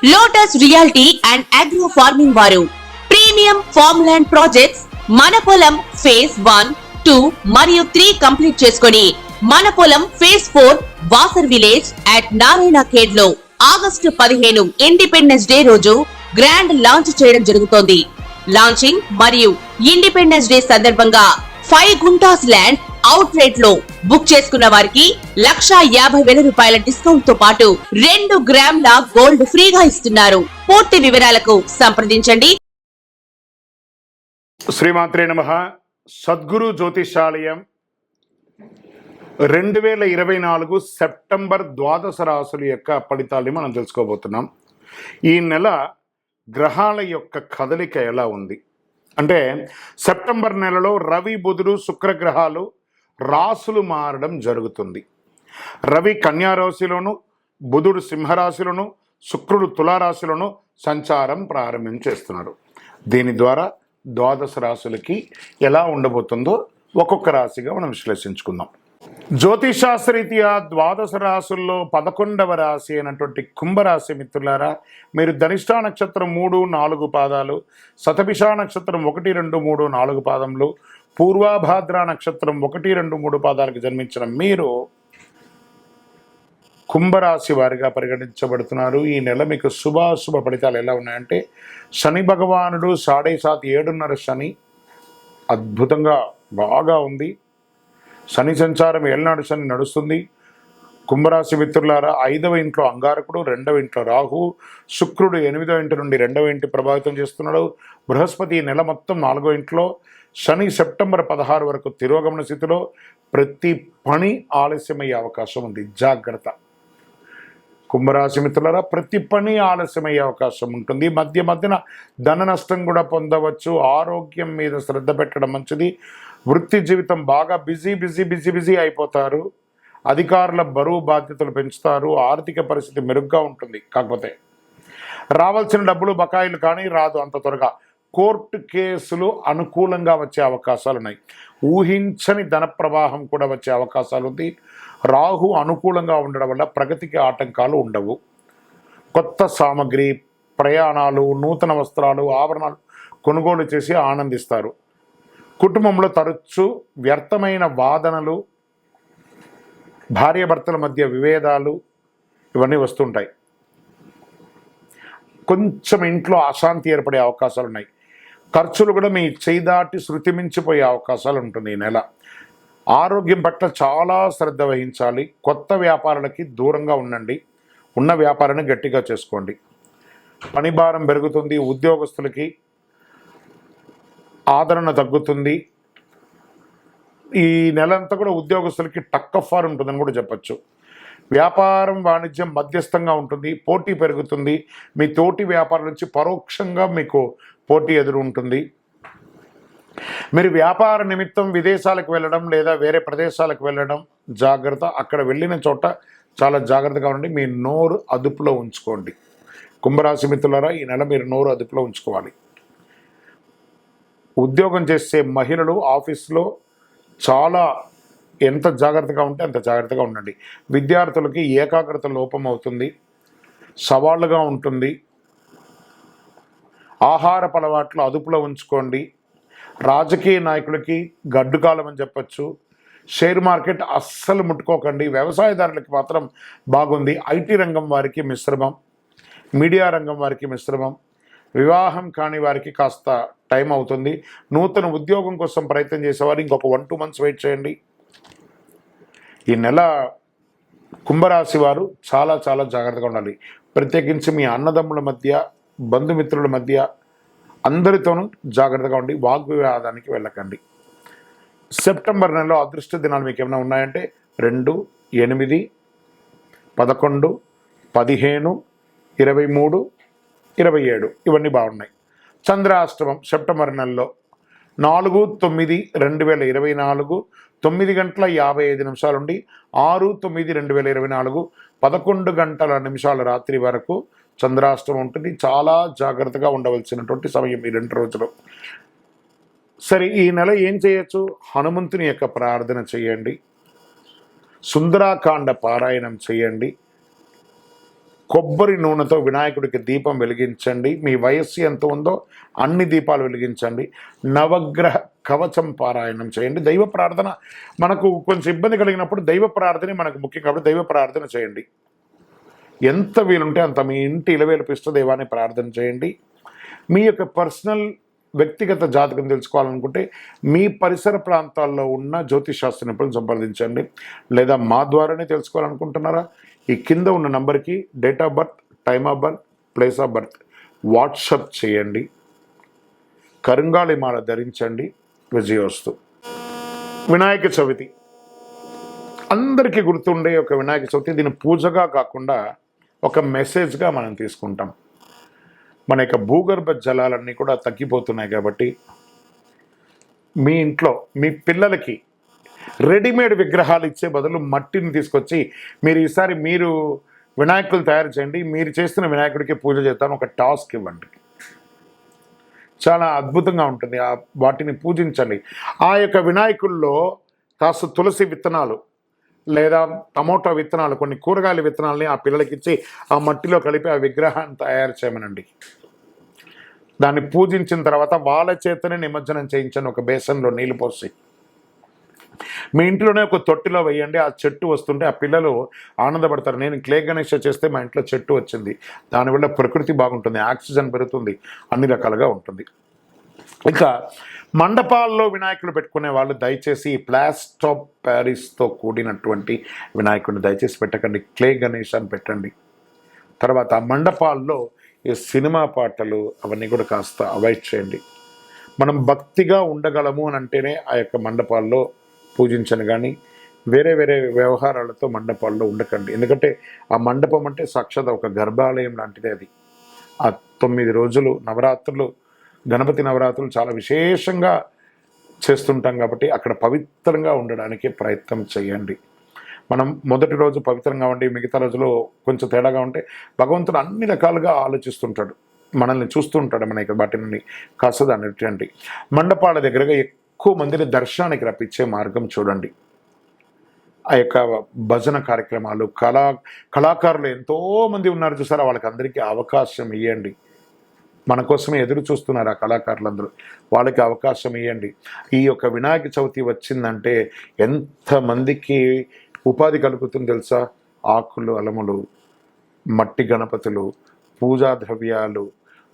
Lotus reality and agro farming వారు premium farm land projects మన పొలం ఫేజ్ 1, 2 మరియు 3 కంప్లీట్ చేసుకొని మన పొలం phase 4 Wasar village at Narayana Khed లో ఆగస్టు 15 ఇండిపెండెన్స్ డే రోజు గ్రాండ్ లాంచ్ చేయడం జరుగుతోంది. లాంచింగ్ మరియు ఇండిపెండెన్స్ డే సందర్భంగా 5 గుంటాస్ ల్యాండ్ అవుట్ రేట్ లో బుక్ చేసుకున్న వారికి 1,50,000 రూపాయల డిస్కౌంట్ తో పాటు 2 గ్రాముల గోల్డ్ ఫ్రీగా ఇస్తున్నారు. పూర్తి వివరాలకు సంప్రదించండి. శ్రీమాత్రే నమః. సద్గురు జ్యోతిషాలయం 2024 సెప్టెంబర్ ద్వాదశ రాశుల యొక్క ఫలితాన్ని మనం తెలుసుకోబోతున్నాం. ఈ నెల గ్రహాల యొక్క కదలిక ఎలా ఉంది అంటే, సెప్టెంబర్ నెలలో రవి, బుధుడు, శుక్రగ్రహాలు రాశులు మారడం జరుగుతుంది. రవి కన్యా రాశిలోను, బుధుడు సింహరాశిలోను, శుక్రుడు తులారాశిలోను సంచారం ప్రారంభించేస్తున్నారు. దీని ద్వారా ద్వాదశ రాశులకి ఎలా ఉండబోతుందో ఒక్కొక్క రాశిగా మనం విశ్లేషించుకుందాం. జ్యోతిషాస్త్రరీత్యా ద్వాదశ రాశుల్లో 11వ రాశి అయినటువంటి కుంభరాశి మిత్రులారా, మీరు ధనిష్ఠా నక్షత్రం 3, 4 పాదాలు, శతభిష నక్షత్రం 1, 2, 3, 4 పాదములు, పూర్వాభాద్ర నక్షత్రం 1, 2, 3 పాదాలకు జన్మించిన మీరు కుంభరాశి వారిగా పరిగణించబడుతున్నారు. ఈ నెల మీకు శుభాశుభ ఫలితాలు ఎలా ఉన్నాయంటే, శని భగవానుడు 7.5 7.5 శని అద్భుతంగా బాగా ఉంది. శని సంచారం ఏళ్ళనాడు శని నడుస్తుంది. కుంభరాశి మిత్రులారా, 5వ ఇంట్లో అంగారకుడు, 2వ ఇంట్లో రాహు, శుక్రుడు 8వ ఇంటి నుండి 2వ ఇంటి ప్రభావితం చేస్తున్నాడు. బృహస్పతి నెల మొత్తం 4వ ఇంట్లో, శని సెప్టెంబర్ 16 వరకు తిరోగమన స్థితిలో. ప్రతి పని ఆలస్యమయ్యే అవకాశం ఉంది, జాగ్రత్త. కుంభరాశి మిత్రులారా, ప్రతి పని ఆలస్యమయ్యే అవకాశం ఉంటుంది. మధ్యన ధన నష్టం కూడా పొందవచ్చు. ఆరోగ్యం మీద శ్రద్ధ పెట్టడం మంచిది. వృత్తి జీవితం బాగా బిజీ అయిపోతారు. అధికారుల బరువు బాధ్యతలు పెంచుతారు. ఆర్థిక పరిస్థితి మెరుగ్గా ఉంటుంది. కాకపోతే రావాల్సిన డబ్బులు బకాయిలు కానీ రాదు అంత త్వరగా. కోర్టు కేసులు అనుకూలంగా వచ్చే అవకాశాలు ఉన్నాయి. ఊహించని ధన ప్రవాహం కూడా వచ్చే అవకాశాలు ఉంది. రాహు అనుకూలంగా ఉండడం వల్ల ప్రగతికి ఆటంకాలు ఉండవు. కొత్త సామగ్రి, ప్రయాణాలు, నూతన వస్త్రాలు, ఆభరణాలు కొనుగోలు చేసి ఆనందిస్తారు. కుటుంబంలో తరచు వ్యర్థమైన వాదనలు, భార్యాభర్తల మధ్య విభేదాలు ఇవన్నీ వస్తుంటాయి. కొంచెం ఇంట్లో అశాంతి ఏర్పడే అవకాశాలు ఉన్నాయి. ఖర్చులు కూడా మీ చేయి దాటి శృతి మించిపోయే అవకాశాలు ఉంటుంది ఈ నెల. ఆరోగ్యం పట్ల చాలా శ్రద్ధ వహించాలి. కొత్త వ్యాపారాలకి దూరంగా ఉండండి. ఉన్న వ్యాపారాన్ని గట్టిగా చేసుకోండి. పని భారం పెరుగుతుంది. ఉద్యోగస్తులకి ఆదరణ తగ్గుతుంది. ఈ నెలంతా కూడా ఉద్యోగస్తులకి టక్కఫార్ ఉంటుందని కూడా చెప్పచ్చు. వ్యాపారం, వాణిజ్యం మధ్యస్థంగా ఉంటుంది. పోటీ పెరుగుతుంది. మీ తోటి వ్యాపారం నుంచి పరోక్షంగా మీకు పోటీ ఎదురు ఉంటుంది. మీరు వ్యాపార నిమిత్తం విదేశాలకు వెళ్ళడం లేదా వేరే ప్రదేశాలకు వెళ్ళడం జాగ్రత్త. అక్కడ వెళ్ళిన చోట చాలా జాగ్రత్తగా ఉండండి. మీ నోరు అదుపులో ఉంచుకోండి. కుంభరాశి మిత్రులారా, ఈ నెల మీరు నోరు అదుపులో ఉంచుకోవాలి. ఉద్యోగం చేసే మహిళలు ఆఫీస్లో చాలా ఎంత జాగ్రత్తగా ఉంటే అంత జాగ్రత్తగా ఉండండి. విద్యార్థులకి ఏకాగ్రత లోపం అవుతుంది, సవాళ్ళుగా ఉంటుంది. ఆహారపు అలవాట్లు అదుపులో ఉంచుకోండి. రాజకీయ నాయకులకి గడ్డు కాలం అని చెప్పచ్చు. షేర్ మార్కెట్ అస్సలు ముట్టుకోకండి. వ్యవసాయదారులకి మాత్రం బాగుంది. ఐటీ రంగం వారికి మిశ్రమం, మీడియా రంగం వారికి మిశ్రమం, వివాహం కాని వారికి కాస్త టైం అవుతుంది. నూతన ఉద్యోగం కోసం ప్రయత్నం చేసేవారు ఇంకొక 1-2 మంత్స్ వెయిట్ చేయండి. ఈ నెల కుంభరాశి వారు చాలా జాగ్రత్తగా ఉండాలి. ప్రత్యేకించి మీ అన్నదమ్ముల మధ్య, బంధుమిత్రుల మధ్య అందరితోనూ జాగ్రత్తగా ఉండి వాగ్వివాదానికి వెళ్ళకండి. సెప్టెంబర్ నెలలో అదృష్ట దినాలు మీకు ఏమైనా ఉన్నాయంటే 2, 8, 11, 15, 23, 27 ఇవన్నీ బాగున్నాయి. చంద్రాష్టమం సెప్టెంబర్ నెలలో 4, 9, 2024 9 గంటల 55 నిమిషాలు ఉండి 6, 9, 2024 11 గంటల నిమిషాల రాత్రి వరకు చంద్రాష్టమం ఉంటుంది. చాలా జాగ్రత్తగా ఉండవలసినటువంటి సమయం ఈ 2 రోజులు. సరే, ఈ నెల ఏం చేయొచ్చు? హనుమంతుని యొక్క ప్రార్థన చేయండి. సుందరాకాండ పారాయణం చేయండి. కొబ్బరి నూనెతో వినాయకుడికి దీపం వెలిగించండి. మీ వయస్సు ఎంత ఉందో అన్ని దీపాలు వెలిగించండి. నవగ్రహ కవచం పారాయణం చేయండి. దైవ ప్రార్థన మనకు కొంచెం ఇబ్బంది కలిగినప్పుడు దైవ ప్రార్థన మనకు ముఖ్యం కాబట్టి దైవ ప్రార్థన చేయండి. ఎంత వీలుంటే అంత మీ ఇంటి ఇలవేలుపు ఇష్ట దైవాన్ని ప్రార్థన చేయండి. మీ యొక్క పర్సనల్ వ్యక్తిగత జాతకం తెలుసుకోవాలనుకుంటే మీ పరిసర ప్రాంతాల్లో ఉన్న జ్యోతిష్ నిపుణులను సంప్రదించండి. లేదా మా ద్వారానే తెలుసుకోవాలనుకుంటున్నారా, ఈ కింద ఉన్న నంబర్కి date of birth, time of birth, place of birth WhatsApp చేయండి. కరుంగాళి మాల ధరించండి. విజయోస్తు. వినాయక చవితి అందరికీ గుర్తుండే ఒక వినాయక చవితి. దీన్ని పూజగా కాకుండా ఒక మెసేజ్గా మనం తీసుకుంటాం. మన యొక్క భూగర్భ జలాలన్నీ కూడా తగ్గిపోతున్నాయి కాబట్టి మీ ఇంట్లో మీ పిల్లలకి రెడీమేడ్ విగ్రహాలు ఇచ్చే బదులు మట్టిని తీసుకొచ్చి ఈసారి మీరు వినాయకులు తయారు చేయండి. మీరు చేస్తున్న వినాయకుడికి పూజ చేస్తాను ఒక టాస్క్ ఇవ్వండి. చాలా అద్భుతంగా ఉంటుంది. వాటిని పూజించండి. ఆ యొక్క వినాయకుల్లో కాస్త తులసి విత్తనాలు లేదా టమోటా విత్తనాలు, కొన్ని కూరగాయల విత్తనాలని ఆ పిల్లలకి ఇచ్చి ఆ మట్టిలో కలిపి ఆ విగ్రహాన్ని తయారు చేయమనండి. దాన్ని పూజించిన తర్వాత వాళ్ళ చేతనే నిమజ్జనం చేయించండి. ఒక బేసన్లో నీళ్ళు పోసి మీ ఇంట్లోనే ఒక తొట్టిలో వేయండి. ఆ చెట్టు వస్తుంటే ఆ పిల్లలు ఆనందపడతారు. నేను క్లే గణేష చేస్తే మా ఇంట్లో చెట్టు వచ్చింది. దానివల్ల ప్రకృతి బాగుంటుంది, ఆక్సిజన్ పెరుగుతుంది, అన్ని రకాలుగా ఉంటుంది. ఇక మండపాల్లో వినాయకులు పెట్టుకునే వాళ్ళు దయచేసి ప్లాస్టర్ ఆఫ్ ప్యారిస్తో కూడినటువంటి వినాయకుడిని దయచేసి పెట్టకండి. క్లే గణేష్ అని పెట్టండి. తర్వాత మండపాల్లో ఈ సినిమా పాటలు అవన్నీ కూడా కాస్త అవాయిడ్ చేయండి. మనం భక్తిగా ఉండగలము అని అంటేనే ఆ యొక్క మండపాల్లో పూజించను, కానీ వేరే వేరే వ్యవహారాలతో మండపాల్లో ఉండకండి. ఎందుకంటే ఆ మండపం అంటే సాక్షాత్ ఒక గర్భాలయం లాంటిదే. అది ఆ 9 రోజులు నవరాత్రులు, గణపతి నవరాత్రులు చాలా విశేషంగా చేస్తుంటాం కాబట్టి అక్కడ పవిత్రంగా ఉండడానికి ప్రయత్నం చేయండి. మనం మొదటి రోజు పవిత్రంగా ఉండి మిగతా రోజులు కొంచెం తేడాగా ఉంటే భగవంతుడు అన్ని రకాలుగా ఆలోచిస్తుంటాడు, మనల్ని చూస్తుంటాడు. మన వాటిని కాస్త దాన్ని మండపాల దగ్గరగా ఎక్కువ మందిని దర్శనానికి రప్పించే మార్గం చూడండి. ఆ యొక్క భజన కార్యక్రమాలు, కళాకారులు ఎంతోమంది ఉన్నారు చూసారా, వాళ్ళకి అందరికీ అవకాశం ఇవ్వండి. మన కోసమే ఎదురు చూస్తున్నారు ఆ కళాకారులందరూ, వాళ్ళకి అవకాశం ఇవ్వండి. ఈ యొక్క వినాయక చవితి వచ్చిందంటే ఎంతమందికి ఉపాధి కలుగుతుంది తెలుసా? ఆకులు, అలములు, మట్టి గణపతులు, పూజా ద్రవ్యాలు,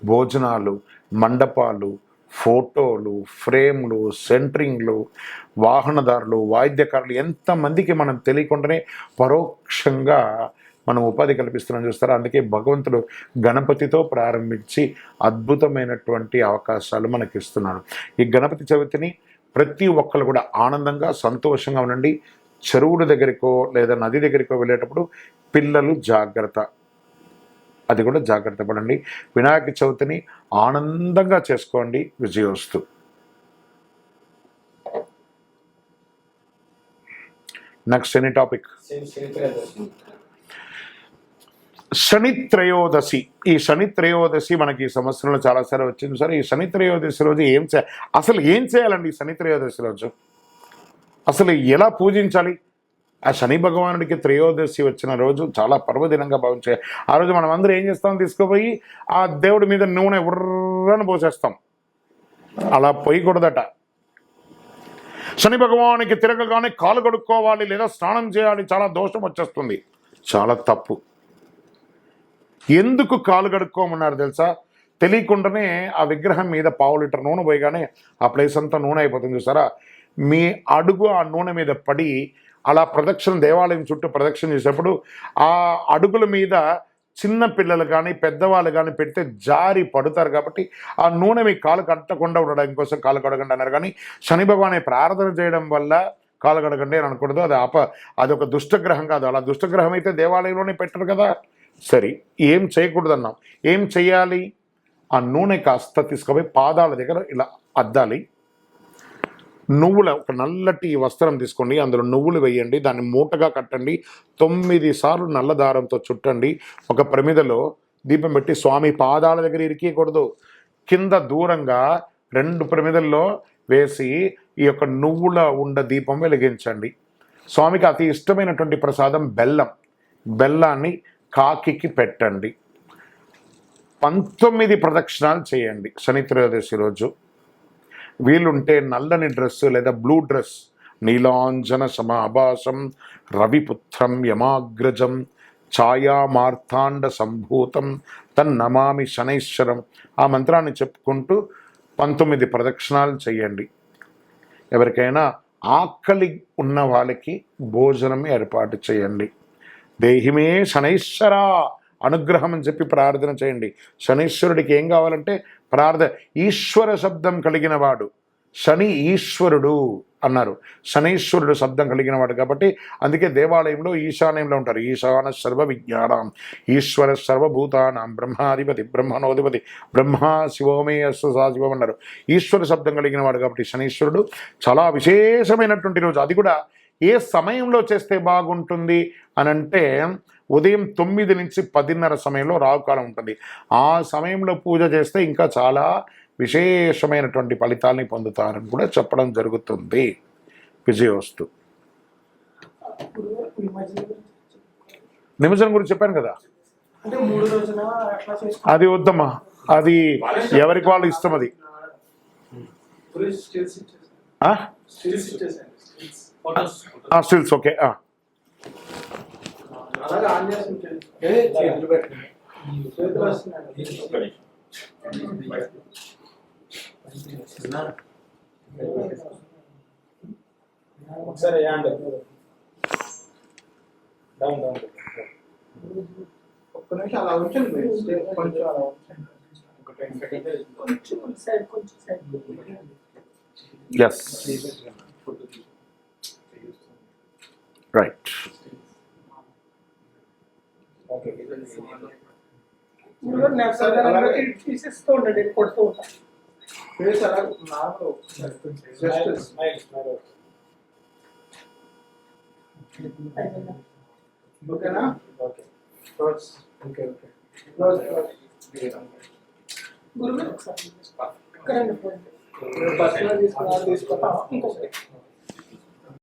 భోజనాలు, మండపాలు, ఫోటోలు, ఫ్రేమ్లు, సెంటరింగ్లు, వాహనదారులు, వాయిద్యకారులు, ఎంతమందికి మనం తెలియకుండానే పరోక్షంగా మనం ఉపాధి కల్పిస్తున్నాం చూస్తారా. అందుకే భగవంతుడు గణపతితో ప్రారంభించి అద్భుతమైనటువంటి అవకాశాలు మనకి ఇస్తున్నాడు. ఈ గణపతి చవితిని ప్రతి ఒక్కరు కూడా ఆనందంగా సంతోషంగా ఉండండి. చెరువుల దగ్గరికో లేదా నది దగ్గరికో వెళ్ళేటప్పుడు పిల్లలు జాగ్రత్త, అది కూడా జాగ్రత్త పడండి. వినాయక చవితిని ఆనందంగా చేసుకోండి. విజయోస్తు. Next any topic. శని త్రయోదశి. ఈ శని త్రయోదశి మనకి ఈ సంవత్సరంలో చాలాసార్లు వచ్చింది సార్. ఈ శని త్రయోదశి రోజు అసలు ఏం చేయాలండి? ఈ శని త్రయోదశి రోజు అసలు ఎలా పూజించాలి? ఆ శని భగవానుడికి త్రయోదశి వచ్చిన రోజు చాలా పర్వదినంగా భావించాలి. ఆ రోజు మనం అందరూ ఏం చేస్తాం? తీసుకుపోయి ఆ దేవుడి మీద నూనె ఉర్రని పోసేస్తాం. అలా పోయకూడదట. శని భగవానికి తిరగగానే కాలు కడుక్కోవాలి లేదా స్నానం చేయాలి, చాలా దోషం వచ్చేస్తుంది. చాలా తప్పు. ఎందుకు కాలు కడుక్కోమన్నారు తెలుసా? తెలియకుండానే ఆ విగ్రహం మీద 1/2 లీటర్ నూనె పోయగానే ఆ ప్లేస్ అంతా నూనె అయిపోతుంది చూసారా. మీ అడుగు ఆ నూనె మీద పడి అలా ప్రదక్షిణ, దేవాలయం చుట్టూ ప్రదక్షిణ చేసేటప్పుడు ఆ అడుగుల మీద చిన్న పిల్లలు కానీ పెద్దవాళ్ళు కానీ పెడితే జారి పడుతారు. కాబట్టి ఆ నూనె మీ కాలు కట్టకుండా ఉండడం కోసం కాలు కడగండి అన్నారు. కానీ శని భగవాన్ని ప్రార్థన చేయడం వల్ల కాలు కడగండి అని అనకూడదు. అది ఒక దుష్టగ్రహం కాదు. అలా దుష్టగ్రహం అయితే దేవాలయంలోనే పెట్టరు కదా. సరే, ఏం చేయకూడదు అన్నాం. ఏం చెయ్యాలి? ఆ నూనె కాస్త తీసుకుపోయి పాదాల దగ్గర ఇలా అద్దాలి. నువ్వుల ఒక నల్లటి వస్త్రం తీసుకోండి, అందులో నువ్వులు వేయండి, దాన్ని మూటగా కట్టండి, 9 సార్లు నల్ల దారంతో చుట్టండి. ఒక ప్రమిదలో దీపం పెట్టి స్వామి పాదాల దగ్గర ఇరికీయకూడదు, కింద దూరంగా 2 ప్రమిదల్లో వేసి ఈ యొక్క నువ్వుల ఉండ దీపం వెలిగించండి. స్వామికి అతి ఇష్టమైనటువంటి ప్రసాదం బెల్లం. బెల్లాన్ని కాకికి పెట్టండి. 19 ప్రదక్షిణాలు చేయండి శని త్రయోదశి రోజు. వీలుంటే నల్లని డ్రెస్సు లేదా బ్లూ డ్రెస్, నీలాంజన సమాభాసం రవిపుత్రం యమాగ్రజం ఛాయామార్తాండ సంభూతం తన్నమామి శనైశ్వరం, ఆ మంత్రాన్ని చెప్పుకుంటూ 19 ప్రదక్షిణాలు చేయండి. ఎవరికైనా ఆకలి ఉన్న వాళ్ళకి భోజనం ఏర్పాటు చేయండి. దేహిమే శనైశ్వర అనుగ్రహం అని చెప్పి ప్రార్థన చేయండి. శనీశ్వరుడికి ఏం కావాలంటే ప్రార్థన. ఈశ్వర శబ్దం కలిగిన వాడు శని ఈశ్వరుడు అన్నారు. శనీశ్వరుడు శబ్దం కలిగిన వాడు కాబట్టి అందుకే దేవాలయంలో ఈశాన్యంలో ఉంటారు. ఈశాన సర్వ విజ్ఞానం ఈశ్వర సర్వభూతానాం బ్రహ్మాధిపతి బ్రహ్మణోధిపతి బ్రహ్మ శివోమే అస్సు శివం అన్నారు. ఈశ్వర శబ్దం కలిగిన వాడు కాబట్టి శనీశ్వరుడు చాలా విశేషమైనటువంటి రోజు. అది కూడా ఏ సమయంలో చేస్తే బాగుంటుంది అని అంటే ఉదయం 9 నుంచి 10:30 సమయంలో రావుకాలం ఉంటుంది. ఆ సమయంలో పూజ చేస్తే ఇంకా చాలా విశేషమైనటువంటి ఫలితాలని పొందుతారని కూడా చెప్పడం జరుగుతుంది. విజయోస్తు. నిమజ్జనం గురించి చెప్పాను కదా, అది వద్దమ్మా, అది ఎవరికి వాళ్ళు ఇష్టం. అది స్టిల్స్ ఓకే. ఒకసారి ఒక్క నిమిషం అలా ఉంచండి, కొంచెం అలా ఉంచండి. Yes. Right. తీసేస్తూ ఉండండి, కొడుతూ ఉంటాం. ఓకేనా? ఓకే ఓకే గురువు పర్సనల్ తీసుకున్నా తీసుకుంటాం. ఇంకొకటి